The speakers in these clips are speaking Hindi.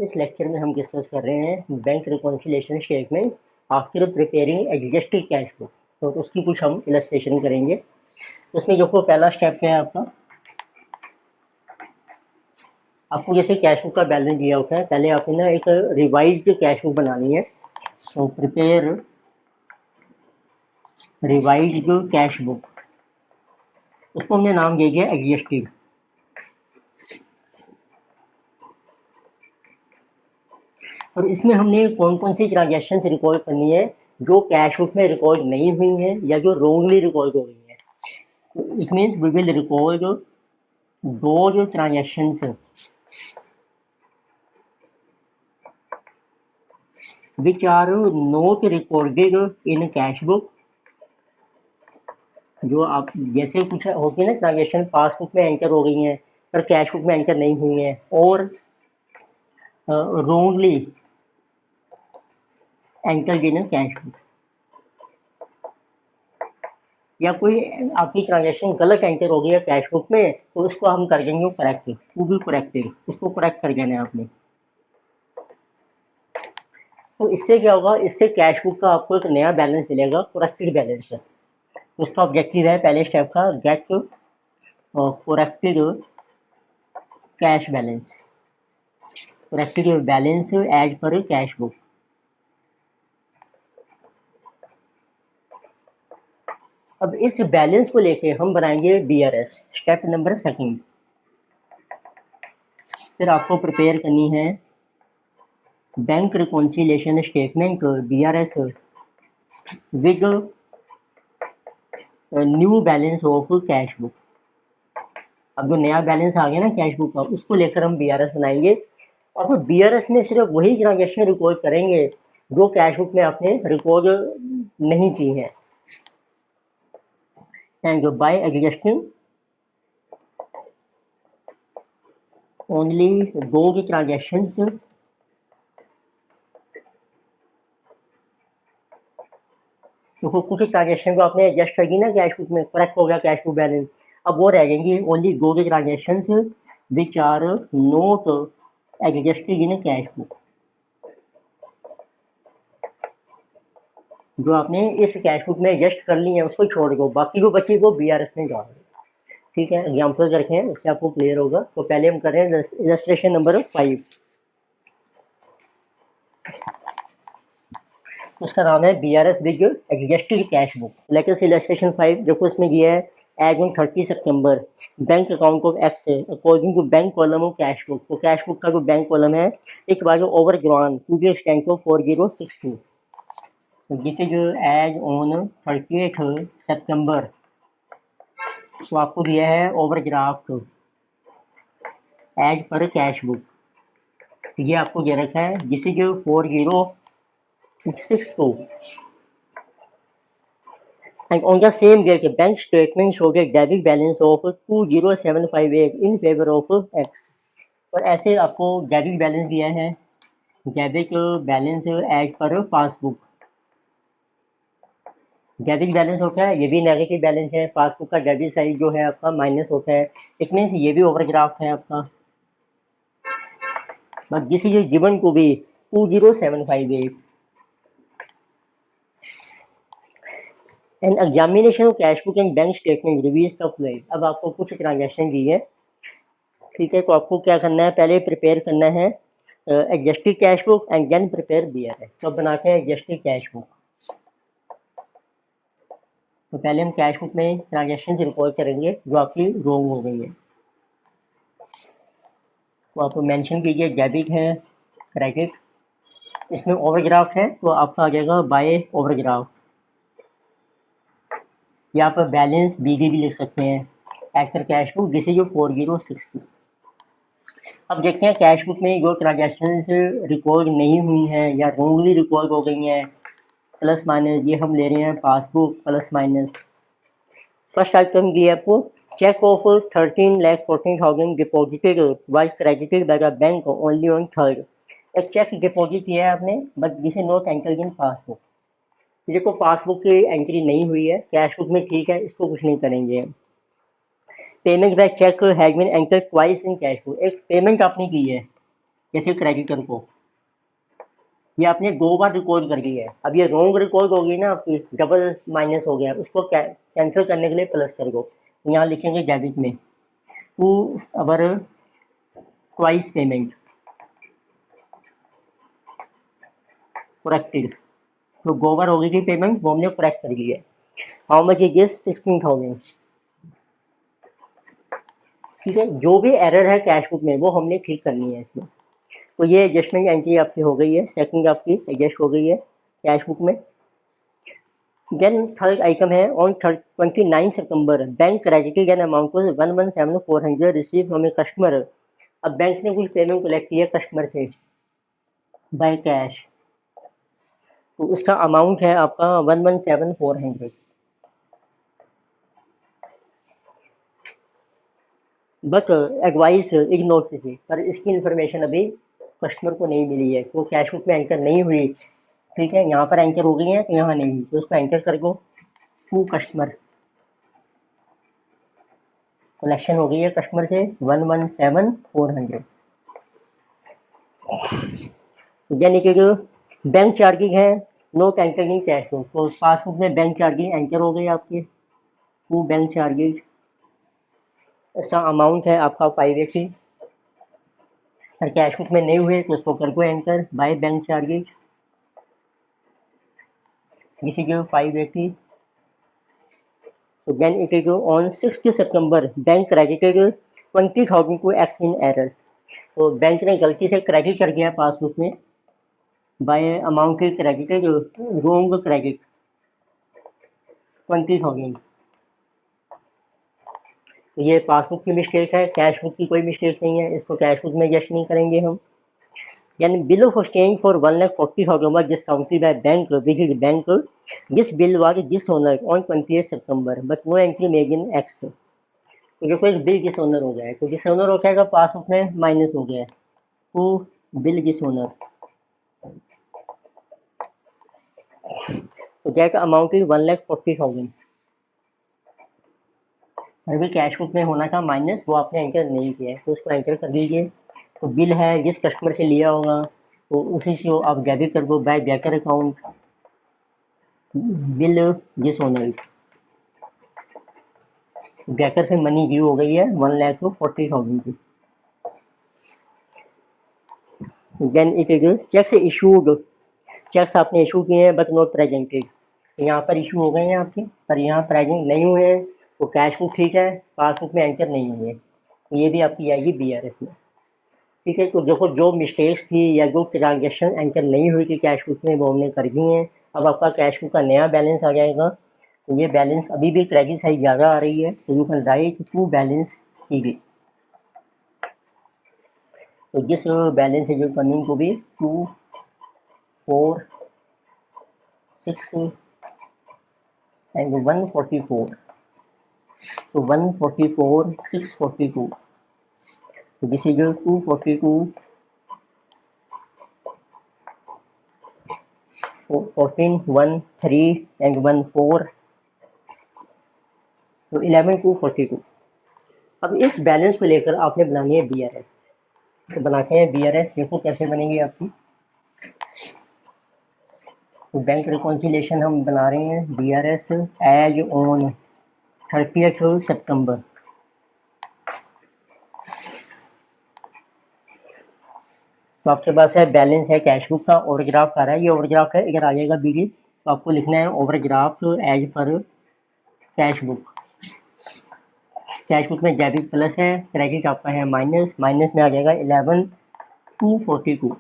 इस लेक्चर में हम डिस्कस कर रहे हैं bank reconciliation statement after preparing existing cash book. तो उसकी कुछ हम इलस्ट्रेशन करेंगे। उसमें जो पहला स्टेप क्या है आपको जैसे कैश बुक का बैलेंस दिया होता है, पहले आपने ना एक रिवाइज्ड कैश बुक बनानी है। तो प्रिपेयर रिवाइज्ड कैश बुक, उसको हमने नाम दे दिया एग्जिस्टिंग। और इसमें हमने कौन कौन सी ट्रांजेक्शन रिकॉर्ड करनी है जो कैश बुक में रिकॉर्ड नहीं हुई है या जो रोंगली रिकॉर्ड हो गई है। तो it means we will record those transactions which are not recorded in cash book। जो आप जैसे कुछ होती है ना ट्रांजेक्शन पासबुक में एंटर हो गई हैं पर कैश बुक में एंटर नहीं हुई हैं, और wrongly enter in cash book, या कोई आपकी ट्रांजेक्शन गलत एंटर हो गई है कैश बुक में, तो उसको हम कर देंगे करेक्ट, टू बी करेक्टेड, उसको करेक्ट कर देना है आपने। तो इससे क्या होगा, इससे कैश बुक का आपको एक नया बैलेंस मिलेगा, करेक्टेड बैलेंस। तो इसका ऑब्जेक्टिव है पहले स्टेप का, get corrected cash balance, corrected balance as per cash book. अब इस बैलेंस को लेके हम बनाएंगे बीआरएस, स्टेप नंबर सेकंड। फिर आपको प्रिपेयर करनी है bank reconciliation statement BRS with new balance of cash book. अब जो नया बैलेंस आ गया ना कैश बुक का, उसको लेकर हम बीआरएस बनाएंगे। और फिर बीआरएस में सिर्फ वही ट्रांजेक्शन रिकॉर्ड करेंगे जो कैश बुक में आपने रिकॉर्ड नहीं की है। एंड बाय एडजस्टिंग ओनली दो ट्रांजेक्शंस तो कुछ ट्रांजेक्शन को आपने एडजस्ट कर दी ना कैश बुक में, करेक्ट हो गया कैश बुक बैलेंस। अब वो रह जाएंगी ओनली दो transaction which are not adjusted in cash book, जो आपने इस कैश बुक में एडजस्ट कर ली है उसको छोड़ दो, बाकी जो बची वो बीआरएस में डाल दो। ठीक है, एग्जाम्पल रखे हैं, इससे आपको क्लियर होगा। तो पहले हम कर रहे हैं इलस्ट्रेशन नंबर 5। उसका नाम है BRS with adjusted cash book. Latest illustration 5 देखो, इसमें दिया है as on 30 September bank account of X according to bank column of cash book. तो कैश बुक का जो बैंक कॉलम है एक बार overdrawn to the extent of 4062। This is as on 30 September. तो आपको दिया है overdraft as per cash book, ये आपको दे रखा है। This is 4062 and on the same date bank statement showed a debit balance of 20758 in favor of x। और ऐसे आपको डेबिट बैलेंस दिया है, debit balance as per passbook. Debit balance होता है, ये भी नेगेटिव बैलेंस है। पासबुक का डेबिट साइड जो है आपका माइनस होता है, इट मीन्स ये भी ओवरड्राफ्ट है आपका। But this is given to be 20758 and examination of cash book and bank statement reveals the following. अब आपको कुछ ट्रांजेक्शन दी है, ठीक है। तो आपको क्या करना है, पहले प्रिपेयर करना है adjusted cash book and then prepare BRS. तो बनाते हैं एडजस्टेड कैश बुक। तो पहले हम कैश बुक में ट्रांजेक्शन रिकॉर्ड करेंगे जो आपकी रॉन्ग हो गई है। तो आप मेंशन कीजिए डेबिट है, क्रेडिट। इसमें ओवरड्राफ्ट है तो आपका आ जाएगा बाय ओवरड्राफ्ट, या आप बैलेंस बीडी भी लिख सकते हैं as per cash book. This is 4060। अब देखते हैं कैश बुक में जो ट्रांजेक्शन रिकॉर्ड नहीं हुई हैं या रॉन्गली रिकॉर्ड हो गई हैं, प्लस माइनस, ये हम ले रहे हैं passbook plus minus. First item दिया है आपको, cheque of 13,14,000 deposited was credited by the bank only on 3rd। एक चेक डिपॉजिट किया है आपने, but this is not entered in passbook. देखो पासबुक की एंट्री नहीं हुई है, कैश बुक में ठीक है, इसको कुछ नहीं करेंगे। Payment by cheque has been entered twice in cash book. एक पेमेंट आपने की है जैसे क्रेडिटर को ये आपने 2 बार रिकॉर्ड कर दी है, अब ये रॉन्ग रिकॉर्ड हो गई ना आपकी, डबल माइनस हो गया, उसको कैंसिल करने के लिए प्लस कर दो। यहाँ लिखेंगे डेबिट में to our twice payment corrected, तो 2 बार हो गई थी पेमेंट, वो हमने करेक्ट कर दी है। How much is this 16,000। ठीक है, जो भी एरर है कैश बुक में वो हमने ठीक करनी है इसमें। तो ये एडजस्टमेंट एंट्री आपकी हो गई है, सेकंड आपकी एडजस्ट हो गई है कैश बुक में। देन थर्ड आइटम है on 29 September bank credited an amount 117,400 receive from a customer. अब बैंक ने कुछ पेमेंट कलेक्ट किया कस्टमर से बाय कैश, तो उसका अमाउंट है आपका 117,400। बट एडवाइस इग्नोर कीजिए, पर इसकी इन्फॉर्मेशन अभी कस्टमर को नहीं मिली है, तो कैश बुक में एंटर नहीं हुई। ठीक है, यहाँ पर एंटर हो गई है, तो यहाँ नहीं, तो उसको एंटर कर दो टू कस्टमर। कलेक्शन हो गई है कस्टमर से 117,400। यानी कि जो बैंक चार्जिंग है note enter in cash book, तो पासबुक में बैंक चार्जिंग एंटर हो गई आपकी टू बैंक चार्जिंग। इसका अमाउंट है आपका 580। और कैश बुक में नहीं हुए तो उसको कर दो enter by bank charges, this is 580। So then it is on 6th September bank credited 20,000 को एक्स इन एरर, तो बैंक ने गलती से क्रेडिट कर दिया पासबुक में बाय अमाउंट क्रेडिटेड रोंग क्रेडिट 20,000। तो ये पासबुक की मिस्टेक है, कैश बुक की कोई मिस्टेक नहीं है, इसको कैश बुक में एडजस्ट नहीं करेंगे हम। यानी bill of staying for 1,40,000 was discounted by bank with bank, this bill was dishonored on 28 September but no entry made in X। तो देखो एक बिल डिसऑनर हो गया है, तो डिसऑनर हो जाएगा पासबुक में माइनस हो गया है, तो बिल डिसऑनर, तो दैट अमाउंट इज 1,40,000। अभी कैश बुक में होना था माइनस, वो आपने एंटर नहीं किया है, तो उसको एंटर कर दीजिए। तो बिल है जिस कस्टमर से लिया होगा तो उसी से आप डेबिट कर दो by banker account, bill dishonour, banker से मनी ड्यू हो गई है 1,40,000 की। Then it is cheques issued, cheques आपने इशू किए हैं बट नॉट प्रेजेंटेड, यहाँ पर इशू हो गए हैं आपके, पर यहाँ प्रेजेंट नहीं हुए हैं, तो कैश बुक ठीक है, पासबुक में एंटर नहीं हुए, तो ये भी आपकी आएगी BRS में। ठीक है, तो देखो जो मिस्टेक्स थी या जो ट्रांजेक्शन एंटर नहीं हुई थी कैश बुक में वो हमने कर दी हैं। अब आपका कैश बुक का नया बैलेंस आ जाएगा, तो ये बैलेंस अभी भी क्रेडिट साइड ज़्यादा आ रही है, तो you can write to balance CV। तो this balance is coming to be 2, 4, 6 and 144, so 144, 642, so this is 242, 14, 1, 3 and 1, 4, तो 11, 242। अब इस बैलेंस को लेकर आपने बनानी है BRS, तो बनाते हैं BRS, देखो कैसे बनेगी आपकी। तो बैंक रिकॉन्सिलेशन हम बना रहे हैं BRS एज ऑन 30 सितंबर। तो आपके पास है बैलेंस है कैश बुक का, ओवरड्राफ्ट आ रहा है, ये ओवरड्राफ्ट है, इधर आ जाएगा BD, तो आपको लिखना है overdraft as per cash book. Cash book में डेबिट प्लस है, क्रेडिट आपका है माइनस, माइनस में आ जाएगा 11,242।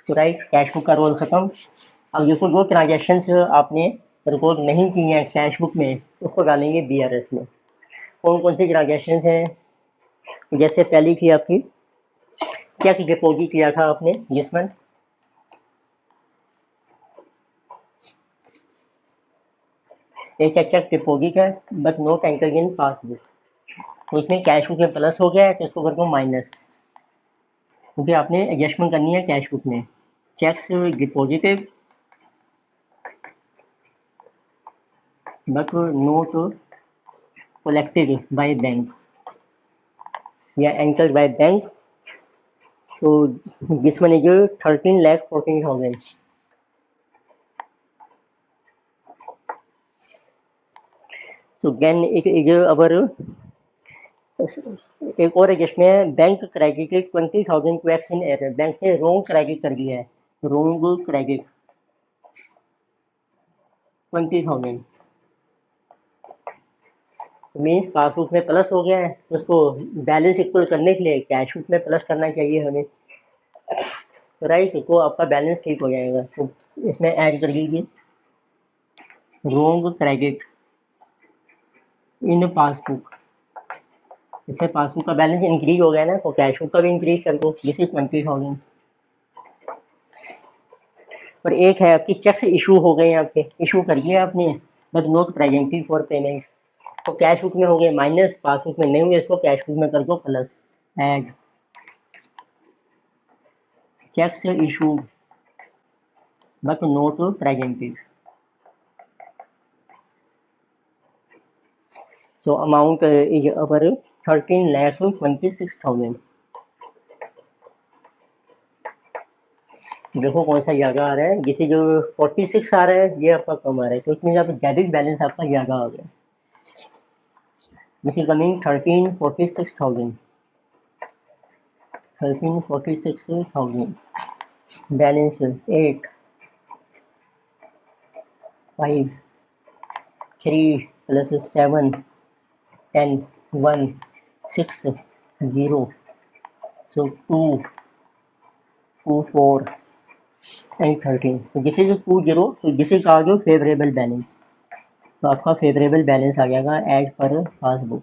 तो राइट, कैश बुक का रोल खत्म। अब देखो जो ट्रांजेक्शन आपने रिकॉर्ड नहीं की हैं कैश बुक में उसको डालेंगे BRS में। कौन कौन सी ट्रांजेक्शन हैं, जैसे पहली थी आपकी चेक डिपॉजिट किया था आपने जिसमें एक चेक डिपॉजिट है but not entered in passbook, तो इसमें कैश बुक में प्लस हो गया है, तो इसको कर दो माइनस, क्योंकि आपने एडजस्टमेंट करनी है कैश बुक में। Cheques deposited but not collected by bank या entered by bank, So this one is 13,14,000. So then it is our एक और है जिसमें bank credited 20,000 to X in error, bank ने रोंग क्रेडिट कर दिया है, रोंग क्रेडिट 20,000 मीन्स पासबुक में प्लस हो गया है, उसको बैलेंस इक्वल करने के लिए कैश बुक में प्लस करना चाहिए हमें, राइट। तो आपका बैलेंस ठीक हो जाएगा। तो इसमें ऐड कर लीजिए रोंग क्रेडिट इन पासबुक, इससे पासबुक का बैलेंस इंक्रीज हो गया ना, तो कैश बुक का भी इंक्रीज कर दो, दिस इज 20,000। और एक है आपकी चेक्स इशू हो गए, आपके इशू कर दिया आपने but not presented for payment, तो कैश बुक में हो गए माइनस, पासबुक में नहीं हुए, इसको कैश बुक में कर दो plus. Add cheques issue but not presented, so amount is our 13,26,000। देखो कौन सा ज़्यादा आ रहा है, जिसे जो 46 आ रहा है ये आपका कम आ रहा है, तो इसमें आप डेबिट बैलेंस आपका ज़्यादा आ गया, this is coming 13,46,000, 13,46,000 balance 8 5 3 plus 7 10 1 6 0, so 2 2 4 and 13, तो दिस इज 20, तो दिस इज आर जो फेवरेबल बैलेंस, तो आपका फेवरेबल बैलेंस आ जाएगा एज पर पासबुक।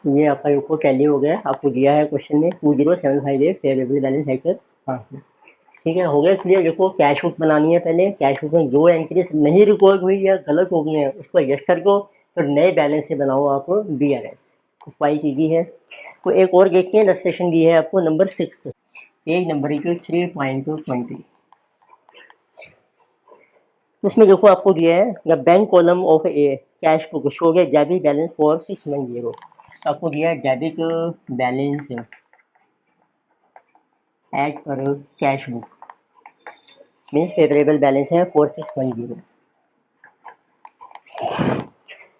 ये आपका यूको टैली हो गया, आपको दिया है क्वेश्चन में 20758 फेवरेबल बैलेंस है कर पासबुक। ठीक है, हो गया क्लियर। देखो कैश बुक बनानी है, पहले कैश बुक में जो एंट्रीज नहीं रिकॉर्ड हुई या गलत हो गई है उसको एडजस्ट कर दो, फिर नए बैलेंस से बनाओ आप BRS, तो फाइल चीज़ी है। तो एक और देखते हैं, रजिस्ट्रेशन दी है आपको नंबर 6, पेज नंबर 3.20, उसमें देखो आपको दिया है the bank column of a cash book show गया डेबिट बैलेंस फॉर 610, आपको दिया है debit balance as per cash book, means favourable balance है 4610,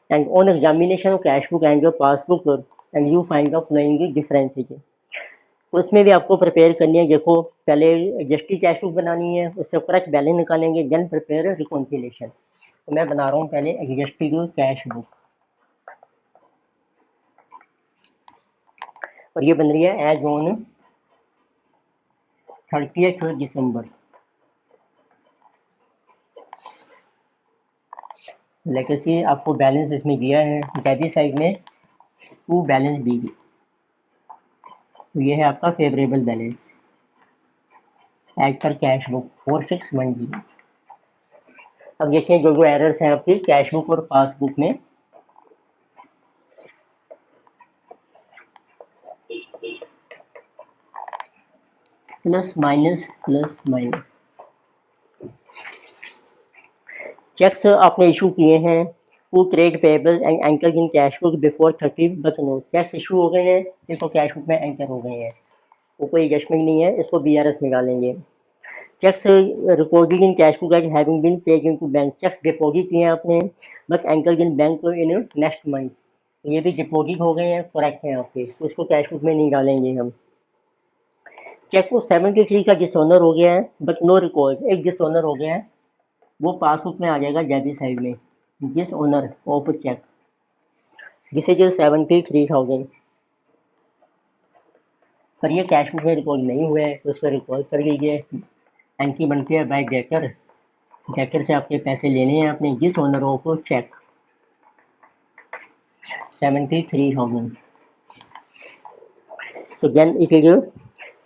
and on examination of cash book and your passbook and you find the following differences, तो उसमें भी आपको प्रिपेयर करनी है। देखो पहले एडजस्टी कैश बुक बनानी है, उससे करेक्ट बैलेंस निकालेंगे, देन प्रिपेयर रिकॉन्सिलेशन। तो मैं बना रहा हूँ पहले एडजस्टी कैश बुक, और ये बन रही है एज ऑन 30 दिसंबर। लेगेसी आपको बैलेंस इसमें दिया है डेबिट साइड में 2 बैलेंस दी गई, तो ये है आपका favourable balance as per cash book 4610। अब देखिए जो जो एरर्स हैं आपकी कैश बुक और पासबुक में, प्लस माइनस चेक्स आपने इशू किए हैं to trade payables and anchor in cash book before 30 but no, cheques issue हो गए हैं, इसको कैश बुक में एंकर हो गए हैं, तो कोई एडजस्टमेंट नहीं है, इसको BRS निकालेंगे। Cheques recorded in cash book as having been paid into bank, cheques deposit किए हैं आपने but anchor in bank in next month, ये भी डिपॉजिट हो गए हैं, करेक्ट है आपके, तो इसको कैश बुक में नहीं डालेंगे हम। चेक को 73 का डिसऑनर हो गया है बट नो रिकॉर्ड, एक डिसऑनर हो गया है, वो पासबुक में आ जाएगा डेबिट साइड में, डिसऑनर ऑफ चेक, जिसे जो 73,000, पर ये कैश बुक में रिकॉर्ड नहीं हुआ है, तो उसको रिकॉर्ड कर लीजिए। एंट्री बनती है बाय डेटर, डेटर से आपके पैसे लेने हैं आपने, dishonour of cheque 73,000, so then it is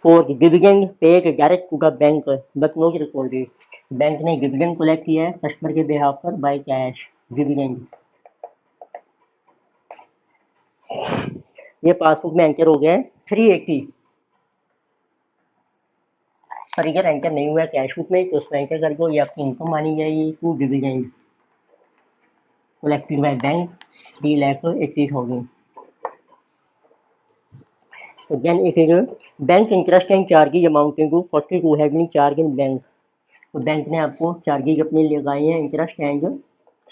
for the dividend paid direct to the bank but not recorded, bank ने डिविडेंड कलेक्ट किया है कस्टमर के बिहाफ पर बाय कैश डिविडेंड, ये पासबुक में एंटर हो गया है 380, पर अगर एंटर नहीं हुआ है कैश बुक में तो उसमें एंटर कर दो, ये आपकी इनकम मानी जाएगी to dividend collected by bank 3,80,000। So then if it bank interest and charges amounting to 42 have been charged in bank, तो बैंक ने आपको चार्जेज अपने लगाए हैं, इंटरेस्ट एंड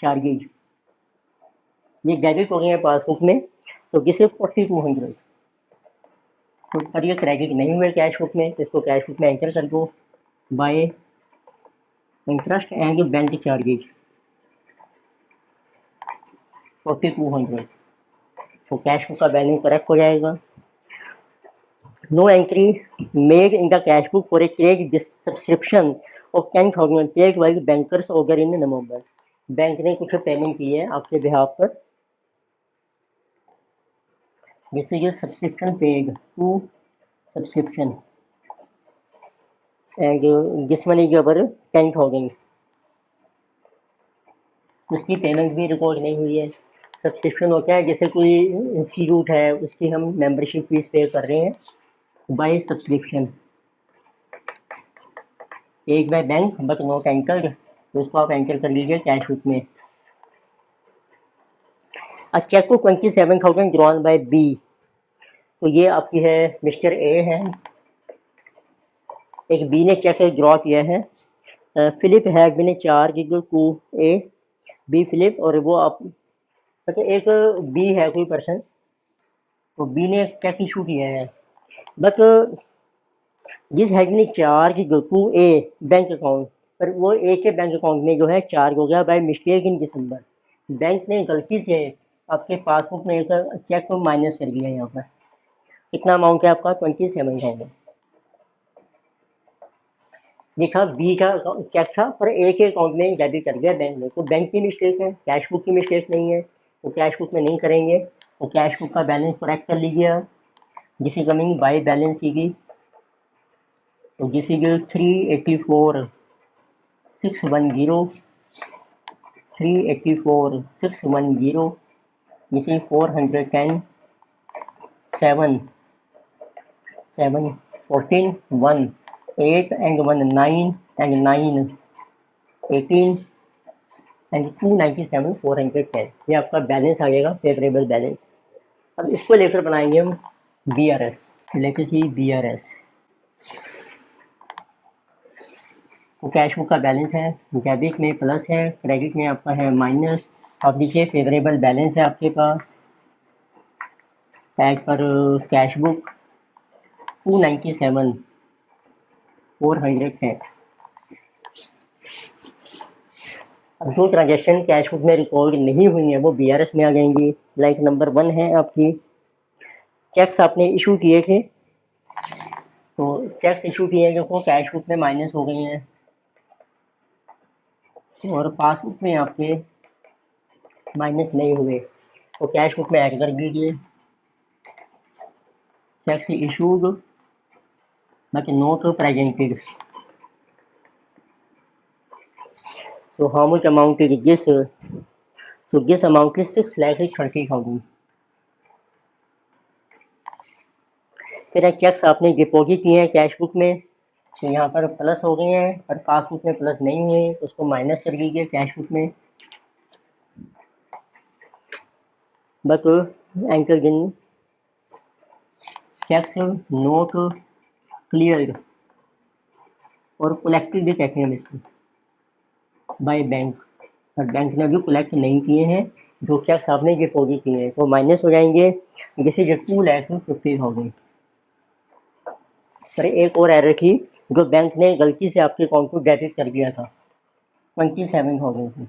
चार्जेज, ये डेबिट हो गए हैं पासबुक में, तो दिस इज 4200। तो पर ये क्रेडिट नहीं हुए कैश बुक में, तो इसको कैश बुक में एंटर कर दो by interest and bank charges 4200, तो कैश बुक का बैलेंस करेक्ट हो जाएगा। No entry made in the cash book for a credit subscription of 10,000 paid by bankers order in November, bank ने कुछ पेमेंट की है आपके बिहाफ पर, जैसे ये subscription paid to subscription and this money के ऊपर 10,000, उसकी पेमेंट भी रिकॉर्ड नहीं हुई है। सब्सक्रिप्शन होता है जैसे कोई इंस्टीट्यूट है, उसकी हम मेंबरशिप फीस पे कर रहे हैं बाय सब्सक्रिप्शन, एक by bank but not entered, तो उसको आप एंटर कर लीजिए कैश बुक में। अ चेक को 27,000 ड्रॉन बाय बी, तो ये आपकी है मिस्टर ए है, एक बी ने चेक ड्रॉ किया है, Philip has been charge to A B Philip, और वो आप अच्छा एक बी है कोई पर्सन, तो बी ने चेक इशू किया है, but this has been charge to a bank account, पर वो ए के बैंक अकाउंट में जो है चार्ज हो गया by mistake in December, bank ने गलती से आपके पासबुक में एक चेक को माइनस कर दिया यहाँ पर। कितना अमाउंट है आपका 27,000, लिखा बी का चेक था पर ए के अकाउंट में डेबिट कर दिया बैंक ने, तो बैंक की मिस्टेक है, कैश बुक की मिस्टेक नहीं है, तो कैश बुक में नहीं करेंगे, तो कैश बुक का बैलेंस करेक्ट कर लीजिए आप, जिसकी कमिंग बाय बैलेंस सीगी, तो जिसकी 384,610 384,610, जिसे 410 7 7 14 1 8 and 1 9 and 9 18 एंड 297 410, ये आपका बैलेंस आ जाएगा फेवरेबल बैलेंस। अब इसको लेकर बनाएंगे हम बी आर एस, लेकर सी बी आर एस, तो कैश बुक का बैलेंस है, डेबिट में प्लस है, क्रेडिट में आपका है माइनस, आप देखिए फेवरेबल बैलेंस है आपके पास एज पर कैश बुक 297 410। अब जो ट्रांजेक्शन कैश बुक में रिकॉर्ड नहीं हुई है वो बीआरएस में आ जाएंगी, लाइक नंबर 1 है आपकी चेक्स आपने इशू किए थे, तो चेक्स इशू किए जो कैश बुक में माइनस हो गई हैं, और पासबुक में आपके माइनस नहीं हुए, तो कैश बुक में ऐड कर दीजिए cheques issued but not presented, so how much amount is this, so this amount is 6,30,000। फिर चेक्स आपने डिपॉजिट किए हैं कैश बुक में, तो यहाँ पर प्लस हो गए हैं, पर पासबुक में प्लस नहीं हुए, तो उसको माइनस कर दीजिए कैश बुक में, but enter in cheques not clear, और कलेक्टेड भी कहते हैं हम इसको बाय बैंक, और बैंक ने अभी कलेक्ट नहीं किए हैं जो चेक्स आपने डिपॉजिट किए हैं, तो माइनस हो जाएंगे, जैसे जो 2,50,000। पर एक और एरर थी, जो बैंक ने गलती से आपके अकाउंट को डेबिट कर दिया था 27,000 से,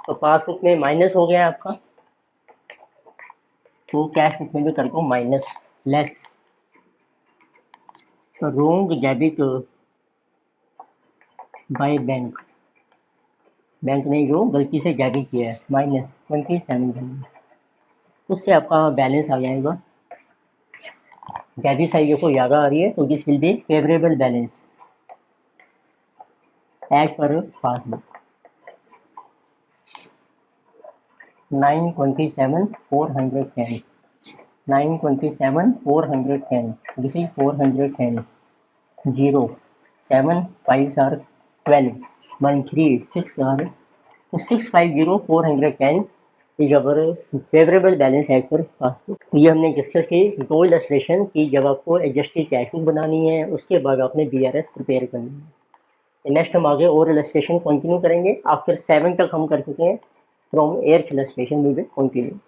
तो पासबुक में माइनस हो गया आपका, तो कैश बुक में भी कर दो माइनस लेस, तो रोंग डेबिट बाय बैंक, बैंक ने जो गलती से डेबिट किया है माइनस 27,000, उससे आपका बैलेंस आ जाएगा, डेबिट साइड को ज़्यादा आ रही है, तो this will be favourable balance as per passbook 927,410 927,410, this is 410 0 7 5 are 12 1 3 6 are, तो 650,410 is our favourable balance as per passbook. ये हमने डिस्कस की दो इलस्ट्रेशन की, जब आपको एडजस्टेड कैश बुक बनानी है उसके बाद आपने BRS प्रिपेयर करनी है। नेक्स्ट हम आगे और इलस्ट्रेशन कंटिन्यू करेंगे। आफ्टर 7 तक हम कर चुके हैं, from 8th illustration we will continue.